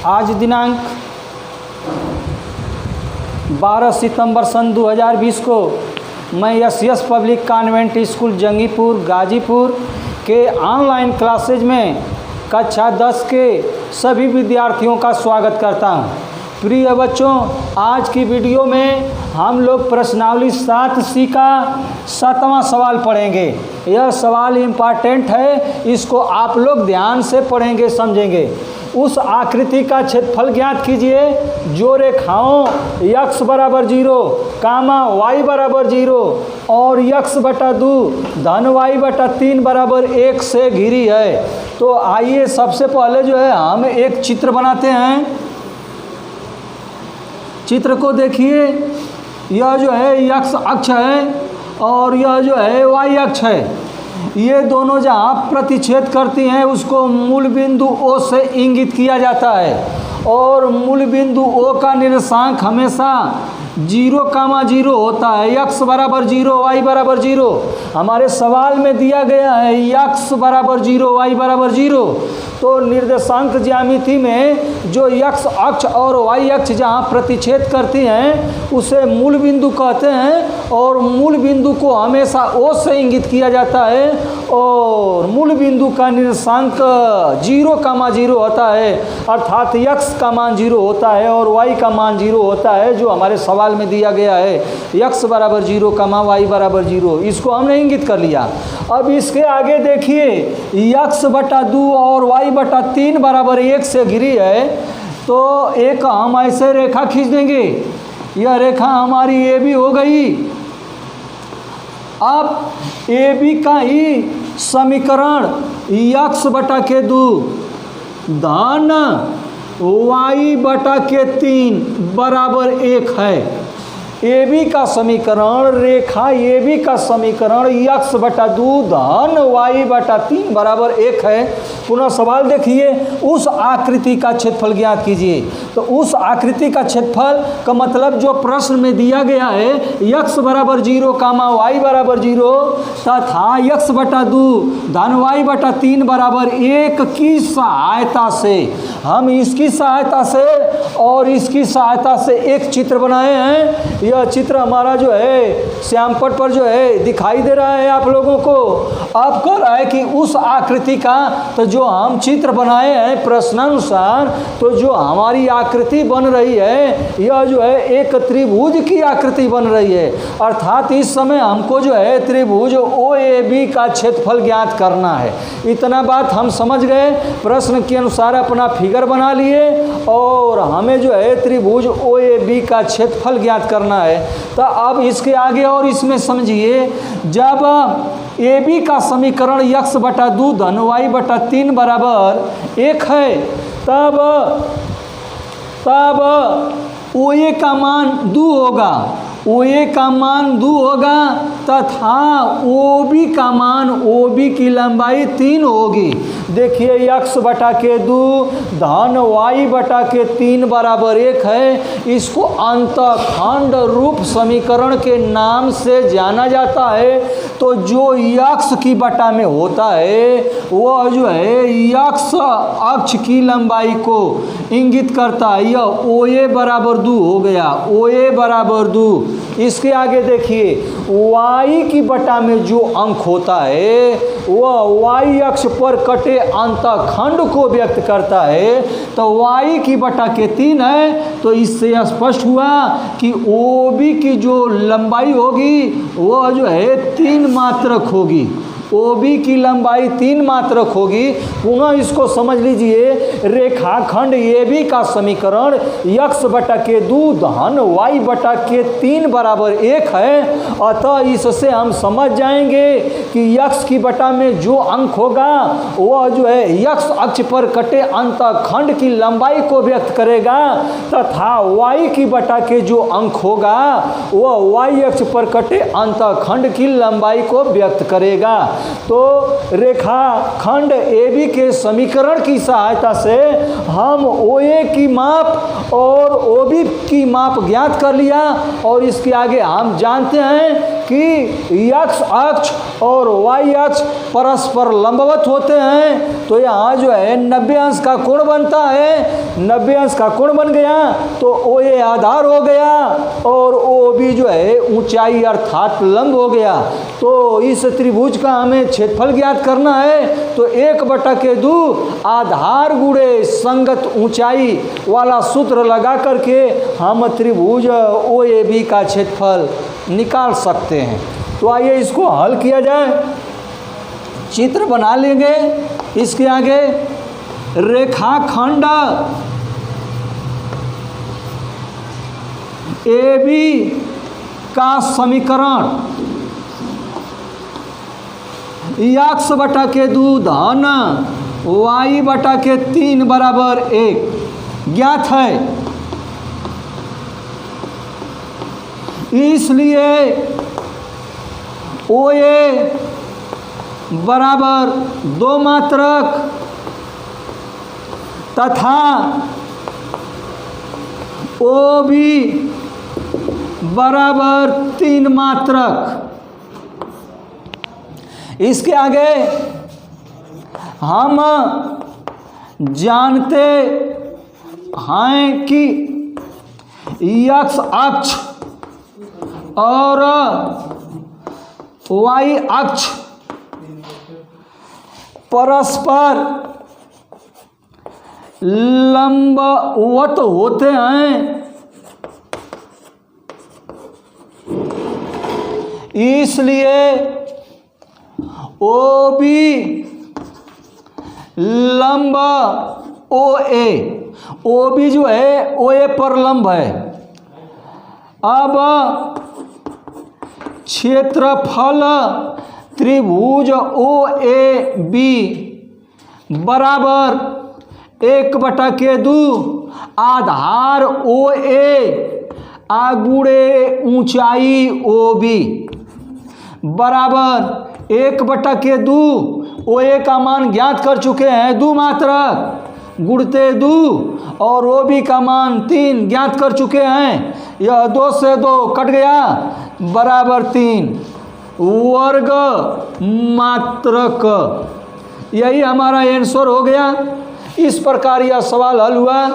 आज दिनांक 12 सितंबर सन 2020 को मैं S public convent school Jangipur Ghazipur के ऑनलाइन क्लासेज में कक्षा 10 के सभी विद्यार्थियों का स्वागत करता हूं। प्रिय बच्चों, आज की वीडियो में हम लोग प्रश्नावली 7C का 7वां सवाल पढ़ेंगे। यह सवाल इम्पॉर्टेंट है, इसको आप लोग ध्यान से पढ़ेंगे, समझेंगे। उस आकृति का क्षेत्रफल ज्ञात कीजिए जो रेखाओं x बराबर 0, y बराबर 0 और x बटा 2 धन y बटा 3 बराबर 1 से घिरी है। तो आइए सबसे पहले जो है हम एक चित्र बनाते हैं। चित्र को देखिए, यह जो है x अक्ष है और यह जो है y अक्ष है। ये दोनों जहाँ प्रतिच्छेद करती हैं उसको मूल बिंदु O से इंगित किया जाता है और मूल बिंदु O का निर्देशांक हमेशा 0,0 होता है। x बराबर 0, y बराबर 0। हमारे सवाल में दिया गया है x बराबर 0, y बराबर 0। तो निर्देशांक ज्यामिति में जो x अक्ष और y अक्ष जहाँ प्रतिच्छेद करती हैं उसे मूल बिंदु कहते हैं और मूल बिंदु को हमेशा O से इंगित किया जाता है और मूल बिंदु का निर्देशांक 0,0 होता है, अर्थात x का मान 0 होता है और y का मान 0 होता है, जो हमारे सवाल में दिया गया है x बराबर 0, y बराबर 0। इसको हमने इंगित कर लिया। अब इसके आगे देखिए, x बटा 2 और y बटा 3 बराबर 1 से घिरी है। तो एक हम ऐसे रेखा खींच देंगे। यह रेखा हमारी AB हो गई। अब AB का ही समीकरण x बटा के 2 धन y बटा के 3 बराबर 1 है। AB का समीकरण, रेखा AB का समीकरण x बटा 2 धन y बटा 3 बराबर 1 है। पुनः सवाल देखिए, उस आकृति का क्षेत्रफल ज्ञात कीजिए। तो उस आकृति का क्षेत्रफल का मतलब जो प्रश्न में दिया गया है x बराबर 0, y बराबर 0 तथा x बटा 2 धन y बटा 3 बराबर 1 की सहायता से हम इसकी सहायता से और इसकी सहायता से एक चित्र बनाए हैं। यह चित्र हमारा जो है श्यामपट पर जो है दिखाई दे रहा है आप लोगों को। अब कह रहा है कि उस आकृति का, तो जो हम चित्र बनाए हैं प्रश्नानुसार, तो जो हमारी आकृति बन रही है यह जो है एक त्रिभुज की आकृति बन रही है। अर्थात इस समय हमको जो है त्रिभुज OAB का क्षेत्रफल ज्ञात करना है। इतना बात हम समझ गए। प्रश्न के अनुसार अपना फिगर बना लिए और हमें जो है त्रिभुज OAB का क्षेत्रफल ज्ञात करना है। तो अब इसके आगे और इसमें समझिए, जब AB का समीकरण x बटा 2 धन y बटा 3 बराबर 1 है, तब OA का मान 2 होगा। OA का मान 2 होगा तथा OB का मान, OB की लंबाई 3 होगी। देखिए, x बटा के 2 धन y बटा के 3 बराबर 1 है। इसको अंतःखंड रूप समीकरण के नाम से जाना जाता है। तो जो x की बटा में होता है वह जो है x अक्ष की लंबाई को इंगित करता है। यह OA बराबर 2 हो गया, OA बराबर 2। इसके आगे देखिए, y की बटा में जो अंक होता है वह y अक्ष पर कटे अंतःखंड को व्यक्त करता है। तो y की बटा के 3 है। तो इससे स्पष्ट हुआ कि OB की जो लंबाई होगी वह जो है 3 मात्रक होगी। OB की लंबाई 3 मात्रक होगी। पुनः इसको समझ लीजिए, रेखाखंड AB का समीकरण x बटा के 2 धन y बटा के 3 बराबर 1 है। अतः इससे हम समझ जाएंगे कि x की बटा में जो अंक होगा वह जो है x अक्ष पर कटे अंतःखंड की लंबाई को व्यक्त करेगा तथा y की बटा के जो अंक होगा वह y अक्ष पर कटे अंतःखंड की लंबाई को व्यक्त करेगा। तो रेखाखंड AB के समीकरण की सहायता से हम OA की माप और OB की माप ज्ञात कर लिया। और इसके आगे हम जानते हैं कि x अक्ष और y अक्ष परस्पर लंबवत होते हैं, तो यहाँ जो है 90 अंश का कोण बनता है। 90 अंश का कोण बन गया तो OA आधार हो गया और OB जो है ऊंचाई अर्थात लंब हो गया। तो इस त्रिभुज का हमें क्षेत्रफल ज्ञात करना है, तो 1/2 आधार गुणे संगत ऊंचाई वाला सूत्र लगा करके हम त्रिभुज OAB का क्षेत्रफल निकाल सकते हैं। तो आइए इसको हल किया जाए। चित्र बना लेंगे। इसके आगे रेखाखंड AB का समीकरण x/2 धन y/3 बराबर 1 ज्ञात है। इसलिए OA बराबर 2 मात्रक तथा OB बराबर 3 मात्रक। इसके आगे हम जानते हैं कि x अक्ष और y अक्ष परस्पर लंबवत होते हैं। इसलिए OB लंब OA, OB जो है OA पर लंब है। अब क्षेत्रफल त्रिभुज OAB बराबर 1/2 आधार OA गुणे ऊंचाई OB बराबर 1/2। OA का मान ज्ञात कर चुके हैं 2 मात्रक गुणते 2 और OB का मान 3 ज्ञात कर चुके हैं। यह 2 से 2 कट गया बराबर 3 वर्ग मात्रक। यही हमारा आंसर हो गया। इस प्रकार यह सवाल हल हुआ।